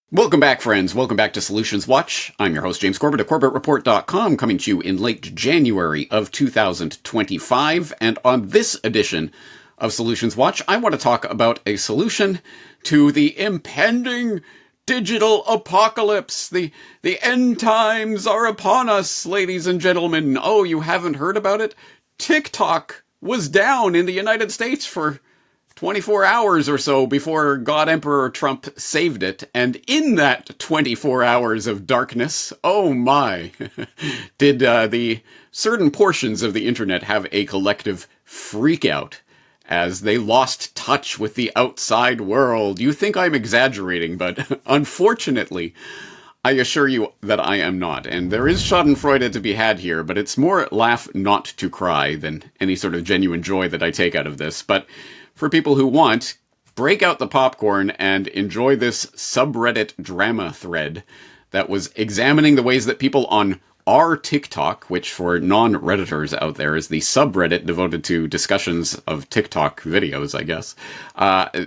Welcome back, friends. Welcome back to Solutions Watch. I'm your host, James Corbett of CorbettReport.com, coming to you in late January of 2025. And on this edition of Solutions Watch, I want to talk about a solution to the impending digital apocalypse. The end times are upon us, ladies and gentlemen. Oh, you haven't heard about it? TikTok was down in the United States for 24 hours or so before God Emperor Trump saved it. And in that 24 hours of darkness, oh my, did the certain portions of the internet have a collective freak out as they lost touch with the outside world. You think I'm exaggerating, but unfortunately, I assure you that I am not. And there is schadenfreude to be had here, but it's more laugh not to cry than any sort of genuine joy that I take out of this. But for people who want, break out the popcorn and enjoy this subreddit drama thread that was examining the ways that people on our TikTok, which for non-Redditors out there is the subreddit devoted to discussions of TikTok videos, I guess,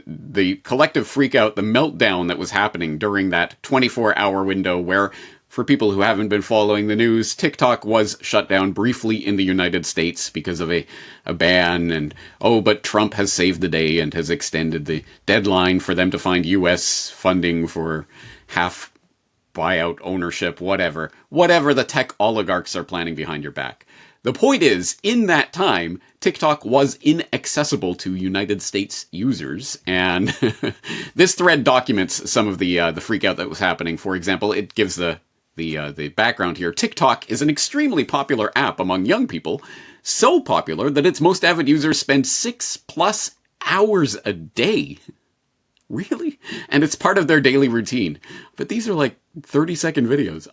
the collective freakout, the meltdown that was happening during that 24-hour window where, for people who haven't been following the news, TikTok was shut down briefly in the United States because of a ban, and but Trump has saved the day and has extended the deadline for them to find U.S. funding for half buyout ownership, whatever the tech oligarchs are planning behind your back. The point is, in that time, TikTok was inaccessible to United States users, and this thread documents some of the freakout that was happening. For example, it gives the background here. TikTok is an extremely popular app among young people, so popular that its most avid users spend 6+ hours a day. Really? And it's part of their daily routine. But these are like 30-second videos.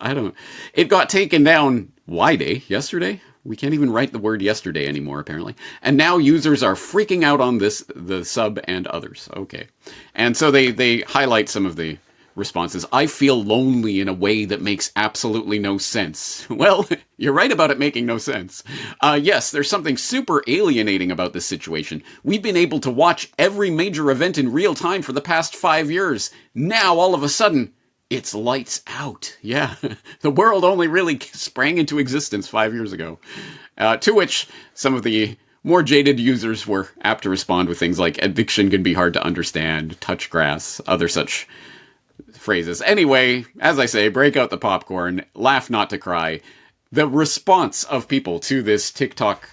It got taken down yesterday? We can't even write the word yesterday anymore, apparently. And now users are freaking out on the sub and others. Okay. And so they highlight some of the responses. I feel lonely in a way that makes absolutely no sense. Well, you're right about it making no sense. Yes, there's something super alienating about this situation. We've been able to watch every major event in real time for the past 5 years. Now, all of a sudden, it's lights out. Yeah, the world only really sprang into existence 5 years ago. To which some of the more jaded users were apt to respond with things like, addiction can be hard to understand, touch grass, other such phrases. Anyway, as I say, break out the popcorn, laugh not to cry. The response of people to this TikTok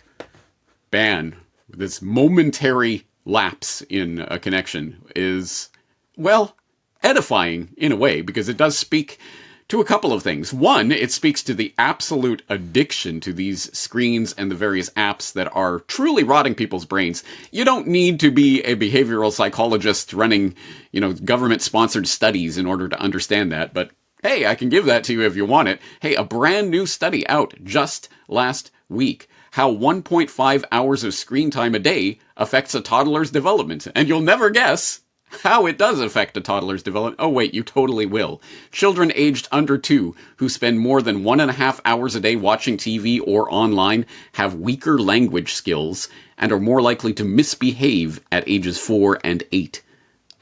ban, this momentary lapse in a connection, is, well, edifying in a way, because it does speak to a couple of things. One, it speaks to the absolute addiction to these screens and the various apps that are truly rotting people's brains. You don't need to be a behavioral psychologist running, government-sponsored studies in order to understand that, but hey, I can give that to you if you want it. Hey, a brand new study out just last week. How 1.5 hours of screen time a day affects a toddler's development. And you'll never guess how it does affect a toddler's development. Oh wait, you totally will. Children aged under 2 who spend more than 1.5 hours a day watching TV or online have weaker language skills and are more likely to misbehave at ages 4 and 8,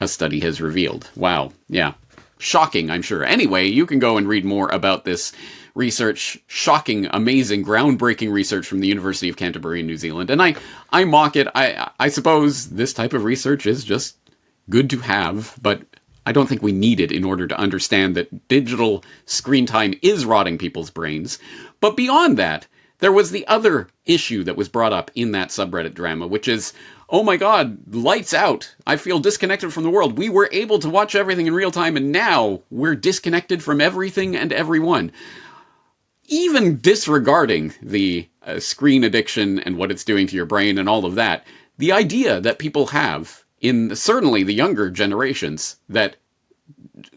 a study has revealed. Wow, yeah. Shocking, I'm sure. Anyway, you can go and read more about this research. Shocking, amazing, groundbreaking research from the University of Canterbury in New Zealand. And I mock it. I suppose this type of research is just good to have, but I don't think we need it in order to understand that digital screen time is rotting people's brains. But beyond that, there was the other issue that was brought up in that subreddit drama, which is, oh my god, lights out. I feel disconnected from the world. We were able to watch everything in real time, and now we're disconnected from everything and everyone. Even disregarding the screen addiction and what it's doing to your brain and all of that, the idea that people have, in certainly the younger generations, that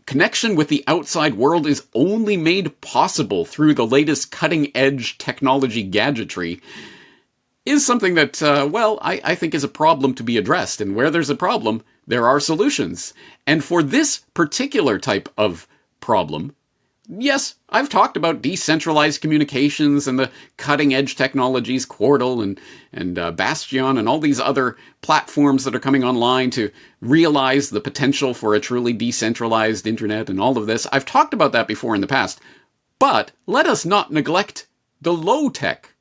connection with the outside world is only made possible through the latest cutting-edge technology gadgetry is something that, I think is a problem to be addressed. And where there's a problem, there are solutions. And for this particular type of problem, yes, I've talked about decentralized communications and the cutting-edge technologies, Quartal and Bastion and all these other platforms that are coming online to realize the potential for a truly decentralized internet and all of this. I've talked about that before in the past. But let us not neglect the low-tech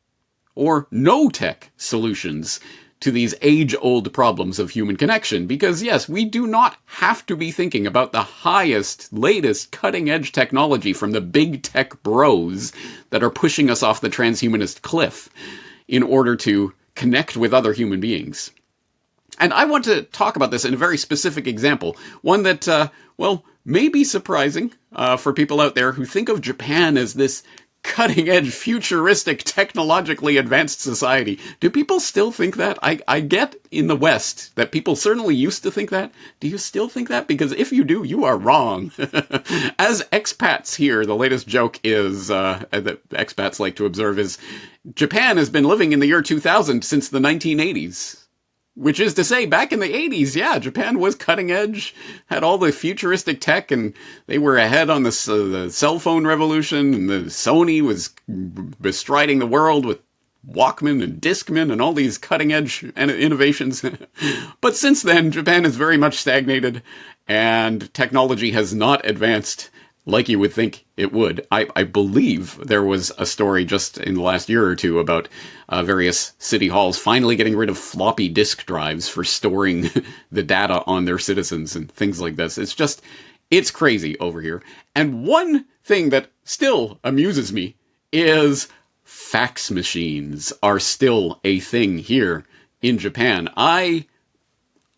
or no-tech solutions to these age-old problems of human connection. Because yes, we do not have to be thinking about the highest, latest, cutting-edge technology from the big tech bros that are pushing us off the transhumanist cliff in order to connect with other human beings. And I want to talk about this in a very specific example, one that, may be surprising for people out there who think of Japan as this cutting-edge, futuristic, technologically advanced society. Do people still think that? I get in the West that people certainly used to think that. Do you still think that? Because if you do, you are wrong. As expats here, the latest joke is, that expats like to observe is, Japan has been living in the year 2000 since the 1980s. Which is to say, back in the 80s, yeah, Japan was cutting edge, had all the futuristic tech, and they were ahead on the cell phone revolution, and the Sony was bestriding the world with Walkman and Discman and all these cutting edge innovations. But since then, Japan has very much stagnated, and technology has not advanced like you would think it would. I believe there was a story just in the last year or two about various city halls finally getting rid of floppy disk drives for storing the data on their citizens and things like this. It's crazy over here. And one thing that still amuses me is fax machines are still a thing here in Japan.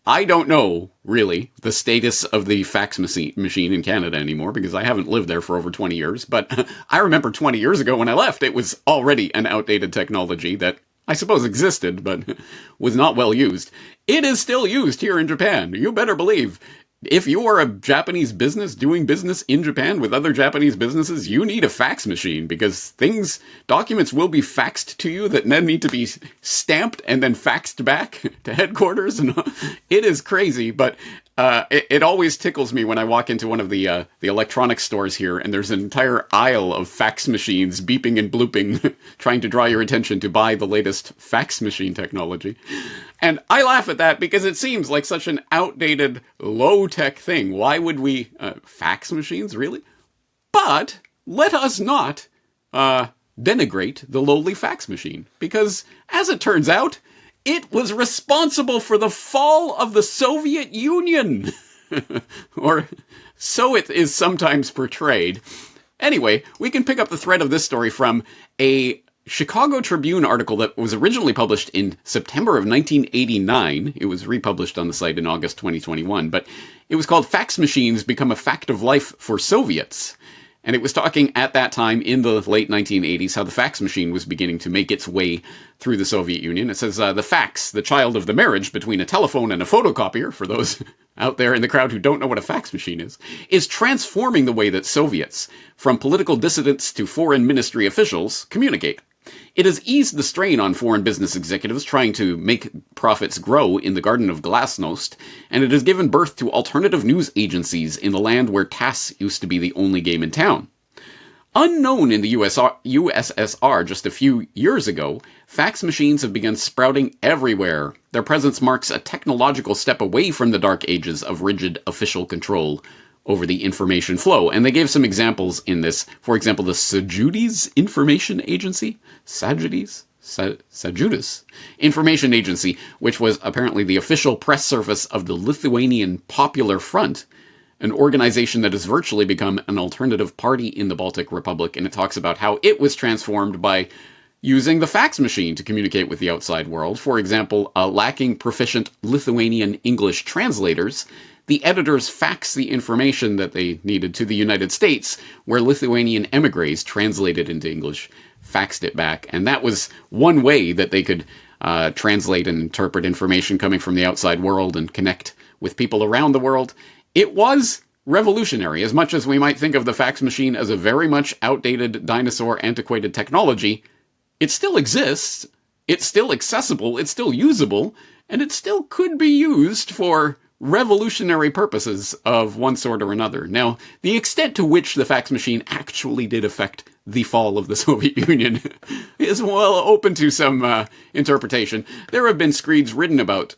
I don't know, really, the status of the fax machine in Canada anymore, because I haven't lived there for over 20 years, but I remember 20 years ago when I left, it was already an outdated technology that I suppose existed, but was not well used. It is still used here in Japan, you better believe. If you are a Japanese business doing business in Japan with other Japanese businesses, you need a fax machine because documents will be faxed to you that then need to be stamped and then faxed back to headquarters. And it is crazy, but it always tickles me when I walk into one of the electronics stores here and there's an entire aisle of fax machines beeping and blooping, trying to draw your attention to buy the latest fax machine technology. And I laugh at that because it seems like such an outdated, low-tech thing. Why would we... fax machines, really? But let us not denigrate the lowly fax machine. Because, as it turns out, it was responsible for the fall of the Soviet Union. Or so it is sometimes portrayed. Anyway, we can pick up the thread of this story from a Chicago Tribune article that was originally published in September of 1989. It was republished on the site in August 2021, but it was called Fax Machines Become a Fact of Life for Soviets. And it was talking at that time in the late 1980s how the fax machine was beginning to make its way through the Soviet Union. It says, the fax, the child of the marriage between a telephone and a photocopier, for those out there in the crowd who don't know what a fax machine is transforming the way that Soviets, from political dissidents to foreign ministry officials, communicate. It has eased the strain on foreign business executives trying to make profits grow in the Garden of Glasnost, and it has given birth to alternative news agencies in the land where TASS used to be the only game in town. Unknown in the USSR just a few years ago, fax machines have begun sprouting everywhere. Their presence marks a technological step away from the dark ages of rigid official control over the information flow. And they gave some examples in this. For example, the Sajudi's Information Agency, Sajudi's Information Agency, which was apparently the official press service of the Lithuanian Popular Front, an organization that has virtually become an alternative party in the Baltic Republic. And it talks about how it was transformed by using the fax machine to communicate with the outside world. For example, lacking proficient Lithuanian English translators, the editors faxed the information that they needed to the United States, where Lithuanian emigres translated into English, faxed it back. And that was one way that they could translate and interpret information coming from the outside world and connect with people around the world. It was revolutionary. As much as we might think of the fax machine as a very much outdated, dinosaur, antiquated technology, it still exists, it's still accessible, it's still usable, and it still could be used for revolutionary purposes of one sort or another. Now, the extent to which the fax machine actually did affect the fall of the Soviet Union is well open to some interpretation. There have been screeds written about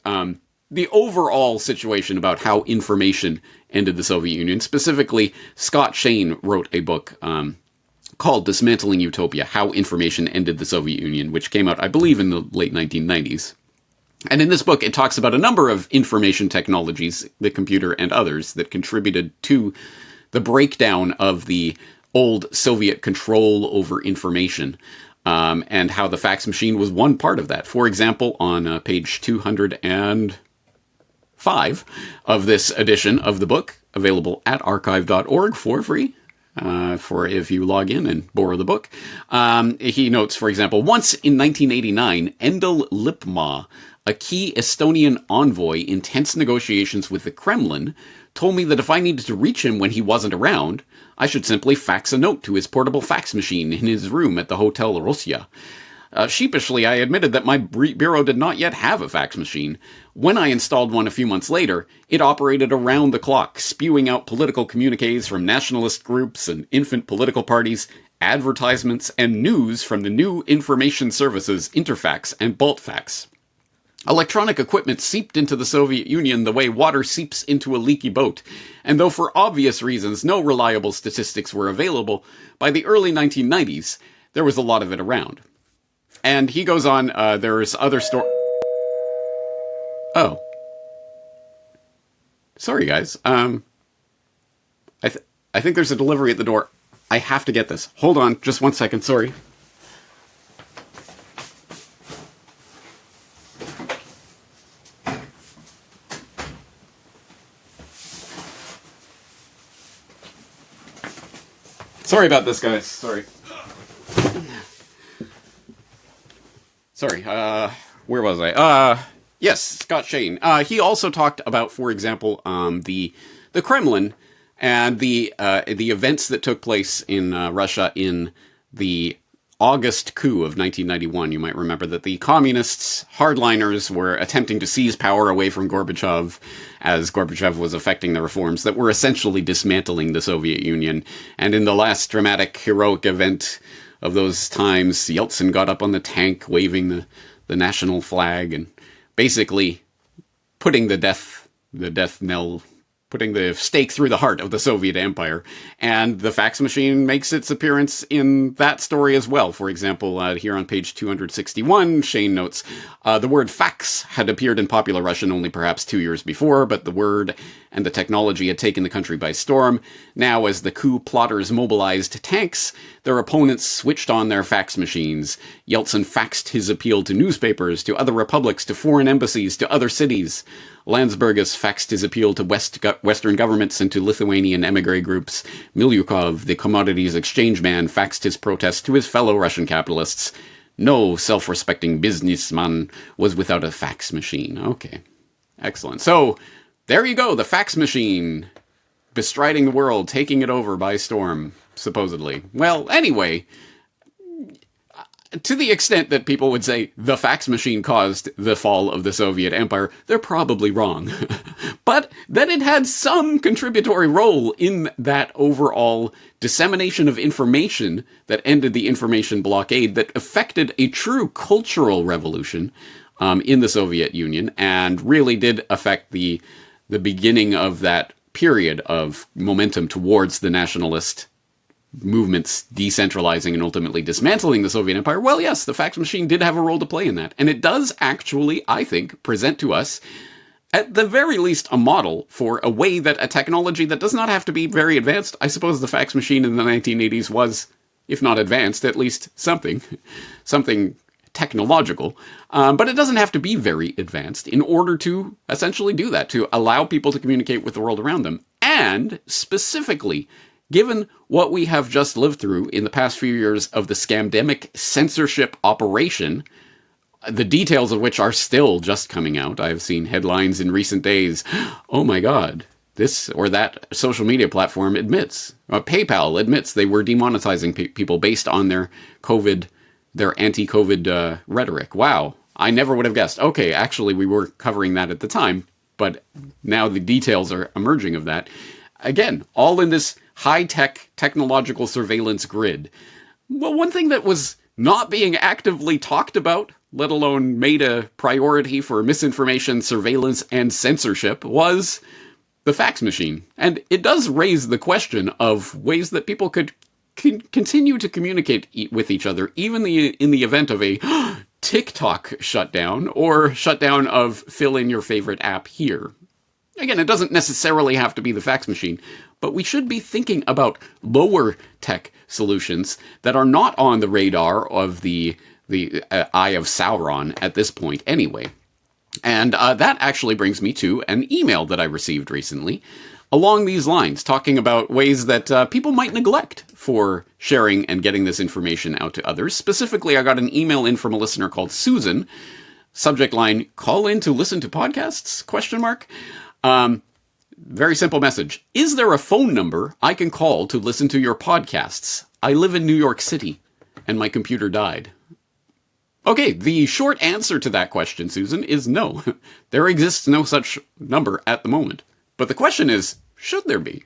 the overall situation about how information ended the Soviet Union. Specifically, Scott Shane wrote a book called Dismantling Utopia, How Information Ended the Soviet Union, which came out, I believe, in the late 1990s. And in this book, it talks about a number of information technologies, the computer and others, that contributed to the breakdown of the old Soviet control over information, and how the fax machine was one part of that. For example, on page 205 of this edition of the book, available at archive.org for free, for if you log in and borrow the book, he notes, for example, once in 1989, Endel Lipma, a key Estonian envoy in tense negotiations with the Kremlin, told me that if I needed to reach him when he wasn't around, I should simply fax a note to his portable fax machine in his room at the Hotel Rosia. Sheepishly, I admitted that my bureau did not yet have a fax machine. When I installed one a few months later, it operated around the clock, spewing out political communiques from nationalist groups and infant political parties, advertisements, and news from the new information services Interfax and Baltfax. Electronic equipment seeped into the Soviet Union the way water seeps into a leaky boat, and though for obvious reasons no reliable statistics were available, by the early 1990s, there was a lot of it around. And he goes on, there's other Oh. Sorry, guys. I think there's a delivery at the door. I have to get this. Hold on, just 1 second, sorry. Sorry about this, guys. Sorry. Where was I? Yes, Scott Shane. He also talked about, for example, the Kremlin and the events that took place in Russia in the August coup of 1991. You might remember that the communists, hardliners, were attempting to seize power away from Gorbachev as Gorbachev was effecting the reforms that were essentially dismantling the Soviet Union. And in the last dramatic, heroic event of those times, Yeltsin got up on the tank waving the national flag and basically putting the death knell, putting the stake through the heart of the Soviet Empire. And the fax machine makes its appearance in that story as well. For example, here on page 261, Shane notes, the word fax had appeared in popular Russian only perhaps 2 years before, but the word and the technology had taken the country by storm. Now, as the coup plotters mobilized tanks, their opponents switched on their fax machines. Yeltsin faxed his appeal to newspapers, to other republics, to foreign embassies, to other cities. Landsbergis faxed his appeal to Western governments and to Lithuanian emigre groups. Milyukov, the commodities exchange man, faxed his protest to his fellow Russian capitalists. No self-respecting businessman was without a fax machine. Okay, excellent. So, there you go, the fax machine bestriding the world, taking it over by storm, supposedly. Well, anyway, to the extent that people would say the fax machine caused the fall of the Soviet Empire, they're probably wrong. But that it had some contributory role in that overall dissemination of information that ended the information blockade, that affected a true cultural revolution in the Soviet Union, and really did affect the beginning of that period of momentum towards the nationalist movements decentralizing and ultimately dismantling the Soviet Empire. Well, yes, the fax machine did have a role to play in that. And it does actually, I think, present to us, at the very least, a model for a way that a technology that does not have to be very advanced. I suppose the fax machine in the 1980s was, if not advanced, at least something technological. But it doesn't have to be very advanced in order to essentially do that, to allow people to communicate with the world around them. And specifically, given what we have just lived through in the past few years of the scamdemic censorship operation, the details of which are still just coming out. I have seen headlines in recent days, oh my god, this or that social media platform admits, PayPal admits they were demonetizing people based on their anti-COVID rhetoric. Wow, I never would have guessed. Okay, actually we were covering that at the time, but now the details are emerging of that. Again, all in this high-tech technological surveillance grid. Well, one thing that was not being actively talked about, let alone made a priority for misinformation, surveillance, and censorship, was the fax machine. And it does raise the question of ways that people could continue to communicate with each other, even in the event of a TikTok shutdown or shutdown of fill in your favorite app here. Again, it doesn't necessarily have to be the fax machine, but we should be thinking about lower tech solutions that are not on the radar of the eye of Sauron at this point anyway. And that actually brings me to an email that I received recently along these lines, talking about ways that people might neglect for sharing and getting this information out to others. Specifically, I got an email in from a listener called Susan. Subject line, call in to listen to podcasts? ? Very simple message. Is there a phone number I can call to listen to your podcasts? I live in New York City, and my computer died. Okay, the short answer to that question, Susan, is no. There exists no such number at the moment. But the question is, should there be?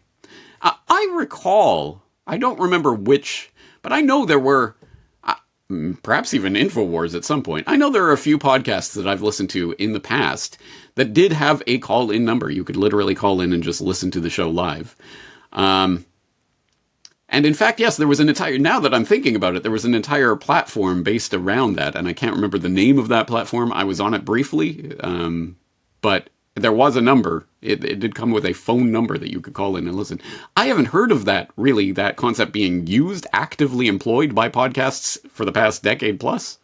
I recall, I don't remember which, but I know there were, perhaps even InfoWars at some point. I know there are a few podcasts that I've listened to in the past that did have a call-in number. You could literally call in and just listen to the show live. And in fact, yes, there was an entire, now that I'm thinking about it, there was an entire platform based around that, and I can't remember the name of that platform. I was on it briefly, but there was a number. It did come with a phone number that you could call in and listen. I haven't heard of that, really, that concept being used, actively employed by podcasts for the past decade plus.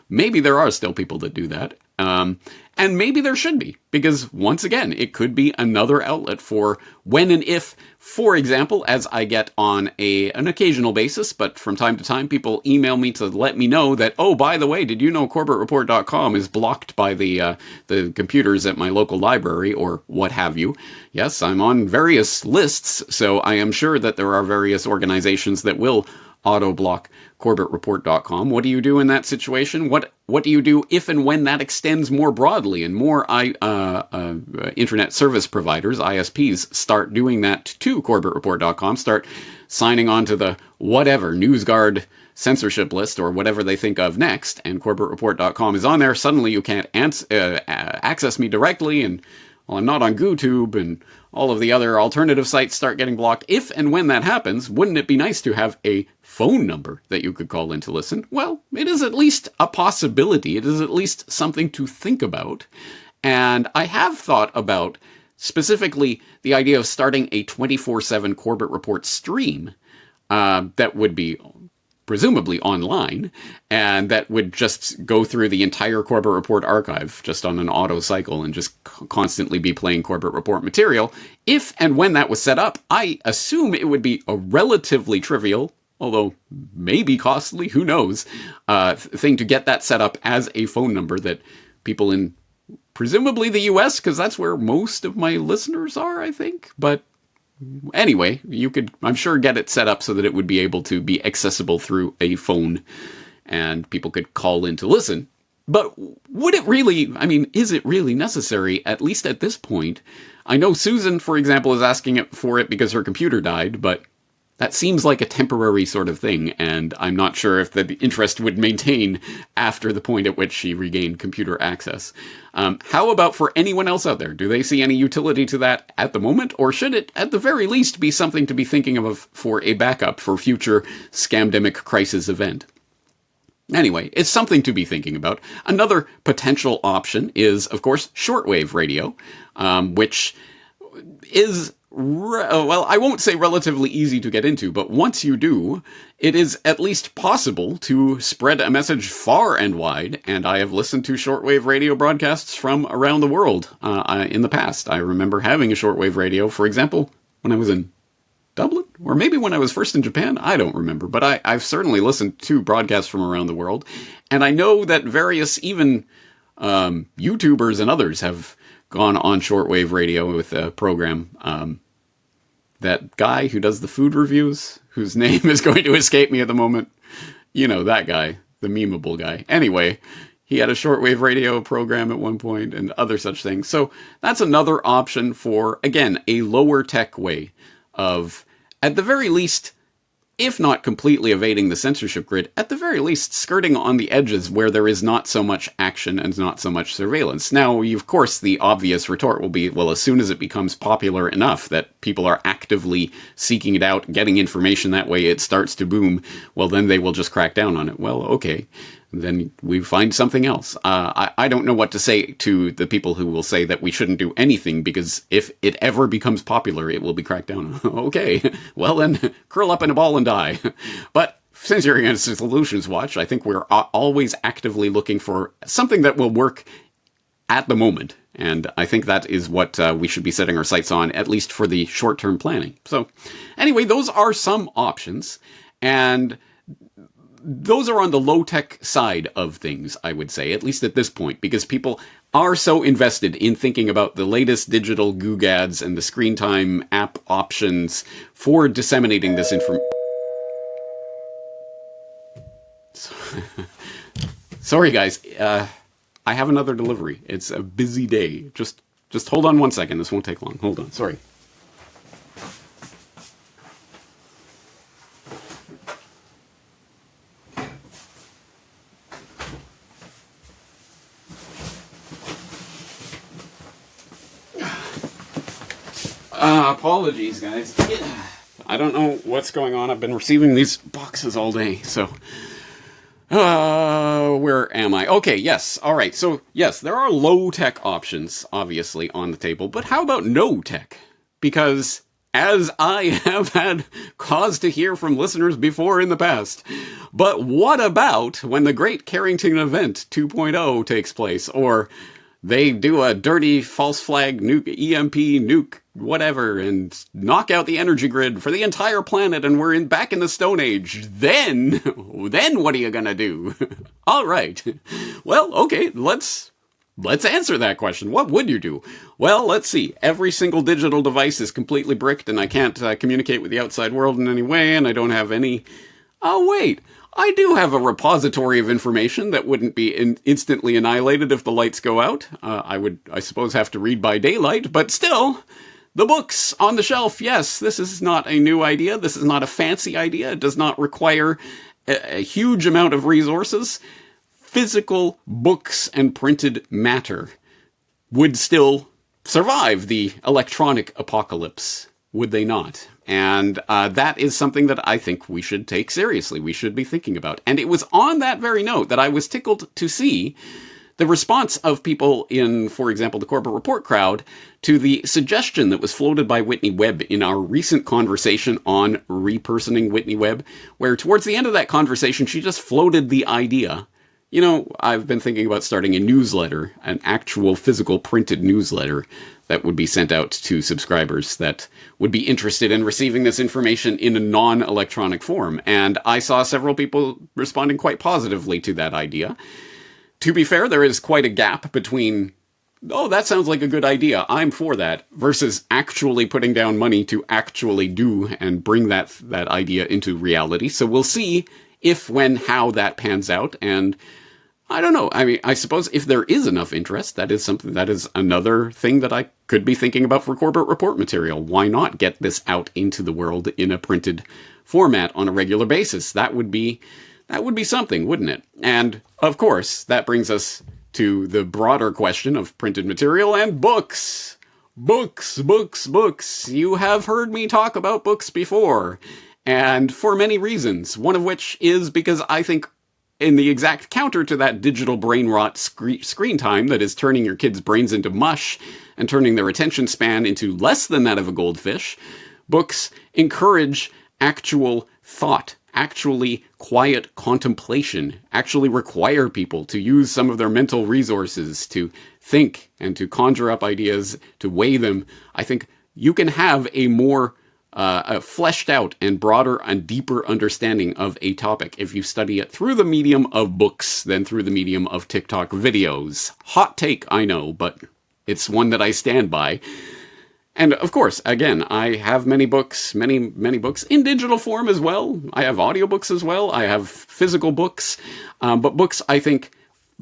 Maybe there are still people that do that. And maybe there should be, because once again, it could be another outlet for when and if, for example, as I get on an occasional basis, but from time to time, people email me to let me know that, oh, by the way, did you know CorbettReport.com is blocked by the computers at my local library or what have you? Yes, I'm on various lists, so I am sure that there are various organizations that will auto-block CorbettReport.com. What do you do in that situation? What do you do if and when that extends more broadly and more internet service providers, ISPs, start doing that to CorbettReport.com, start signing on to the whatever, NewsGuard censorship list or whatever they think of next, and CorbettReport.com is on there, suddenly you can't access me directly, and well, I'm not on GooTube, and all of the other alternative sites start getting blocked. If and when that happens, wouldn't it be nice to have a phone number that you could call in to listen? Well, it is at least a possibility. It is at least something to think about. And I have thought about specifically the idea of starting a 24/7 Corbett Report stream that would be presumably online, and that would just go through the entire Corbett Report archive just on an auto cycle and just constantly be playing Corbett Report material. If and when that was set up, I assume it would be a relatively trivial, although maybe costly, who knows, thing to get that set up as a phone number that people in presumably the US, because that's where most of my listeners are, I think, but anyway, you could, I'm sure, get it set up so that it would be able to be accessible through a phone and people could call in to listen. But would it really, I mean, is it really necessary, at least at this point? I know Susan, for example, is asking for it because her computer died, but that seems like a temporary sort of thing, and I'm not sure if the interest would maintain after the point at which she regained computer access. How about for anyone else out there? Do they see any utility to that at the moment, or should it, at the very least, be something to be thinking of for a backup for future scamdemic crisis event? Anyway, it's something to be thinking about. Another potential option is, of course, shortwave radio, which is well, I won't say relatively easy to get into, but once you do, it is at least possible to spread a message far and wide, and I have listened to shortwave radio broadcasts from around the world in the past. I remember having a shortwave radio, for example, when I was in Dublin, or maybe when I was first in Japan, I don't remember, but I've certainly listened to broadcasts from around the world, and I know that various, even YouTubers and others have gone on shortwave radio with a program. That guy who does the food reviews, whose name is going to escape me at the moment. You know, that guy, the memeable guy. Anyway, he had a shortwave radio program at one point and other such things. So that's another option for, again, a lower tech way of, at the very least, if not completely evading the censorship grid, at the very least skirting on the edges where there is not so much action and not so much surveillance. Now, of course, the obvious retort will be, well, as soon as it becomes popular enough that people are actively seeking it out, getting information that way, it starts to boom, well, then they will just crack down on it. Well, okay. Then we find something else. I don't know what to say to the people who will say that we shouldn't do anything because if it ever becomes popular, it will be cracked down on. Okay, well then, curl up in a ball and die. But since you're against the Solutions Watch, I think we're always actively looking for something that will work at the moment. And I think that is what we should be setting our sights on, at least for the short-term planning. So anyway, those are some options. And those are on the low-tech side of things, I would say, at least at this point, because people are so invested in thinking about the latest digital googads and the screen time app options for disseminating this information. Sorry, guys. I have another delivery. It's a busy day. Just hold on 1 second. This won't take long. Hold on. Sorry. Apologies, guys. I don't know what's going on. I've been receiving these boxes all day, so... where am I? Okay, yes. All right. So, yes, there are low-tech options, obviously, on the table. But how about no-tech? Because, as I have had cause to hear from listeners before in the past, but what about when the Great Carrington Event 2.0 takes place? Or they do a dirty false flag nuke, EMP nuke, whatever, and knock out the energy grid for the entire planet, and we're back in the Stone Age. Then what are you gonna do? All right. Well, okay, let's answer that question. What would you do? Well, let's see. Every single digital device is completely bricked, and I can't communicate with the outside world in any way, and I don't have any... Oh, wait. I do have a repository of information that wouldn't be instantly annihilated if the lights go out. I would, I suppose, have to read by daylight, but still, the books on the shelf, yes, this is not a new idea. This is not a fancy idea. It does not require a huge amount of resources. Physical books and printed matter would still survive the electronic apocalypse, would they not? And that is something that I think we should take seriously. We should be thinking about. And it was on that very note that I was tickled to see the response of people in, for example, the Corbett Report crowd to the suggestion that was floated by Whitney Webb in our recent conversation on repersoning Whitney Webb, where towards the end of that conversation, she just floated the idea. You know, I've been thinking about starting a newsletter, an actual physical printed newsletter that would be sent out to subscribers that would be interested in receiving this information in a non-electronic form. And I saw several people responding quite positively to that idea. To be fair, there is quite a gap between, oh, that sounds like a good idea, I'm for that, versus actually putting down money to actually do and bring that idea into reality. So we'll see if, when, how that pans out. And I don't know. I mean, I suppose if there is enough interest, that is another thing that I could be thinking about for Corbett Report material. Why not get this out into the world in a printed format on a regular basis? That would be something, wouldn't it? And of course, that brings us to the broader question of printed material and books. Books. You have heard me talk about books before, and for many reasons. One of which is because I think, in the exact counter to that digital brain rot screen time that is turning your kids' brains into mush and turning their attention span into less than that of a goldfish, books encourage actual thought, actually quiet contemplation, actually require people to use some of their mental resources to think and to conjure up ideas, to weigh them. I think you can have a more a fleshed out and broader and deeper understanding of a topic if you study it through the medium of books than through the medium of TikTok videos. Hot take, I know, but it's one that I stand by. And of course, again, I have many books in digital form as well. I have audiobooks as well. I have physical books. But books, I think,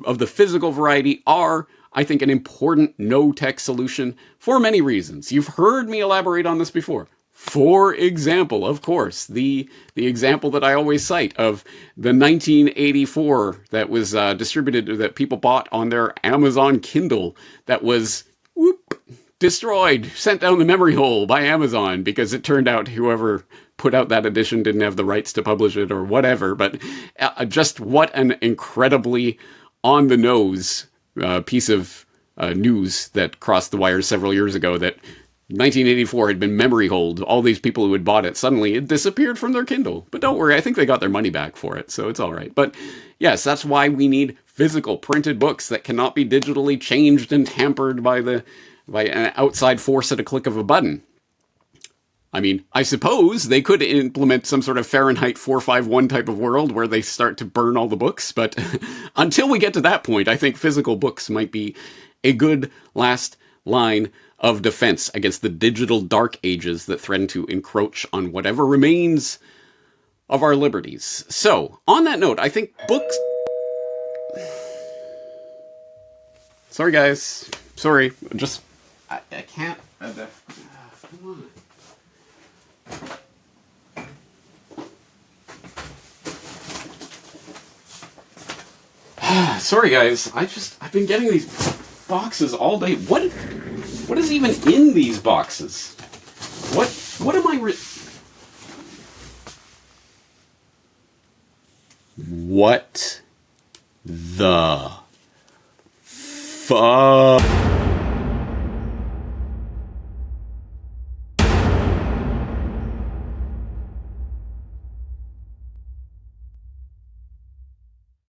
of the physical variety are, I think, an important no-tech solution for many reasons. You've heard me elaborate on this before. For example, of course, the example that I always cite of the 1984 that was distributed, that people bought on their Amazon Kindle, that was destroyed, sent down the memory hole by Amazon because it turned out whoever put out that edition didn't have the rights to publish it or whatever. But just what an incredibly on-the-nose piece of news that crossed the wires several years ago, that 1984 had been memory holed. All these people who had bought it, suddenly it disappeared from their Kindle. But don't worry, I think they got their money back for it, so it's all right. But yes, that's why we need physical printed books that cannot be digitally changed and tampered by an outside force at a click of a button. I mean, I suppose they could implement some sort of Fahrenheit 451 type of world where they start to burn all the books, but until we get to that point, I think physical books might be a good last line of defense against the digital dark ages that threaten to encroach on whatever remains of our liberties. So, on that note, I think books... Sorry, guys. Sorry. Just... I can't... Come on. Sorry, guys. I've been getting these boxes all day. What is even in these boxes? What am I What the fuck?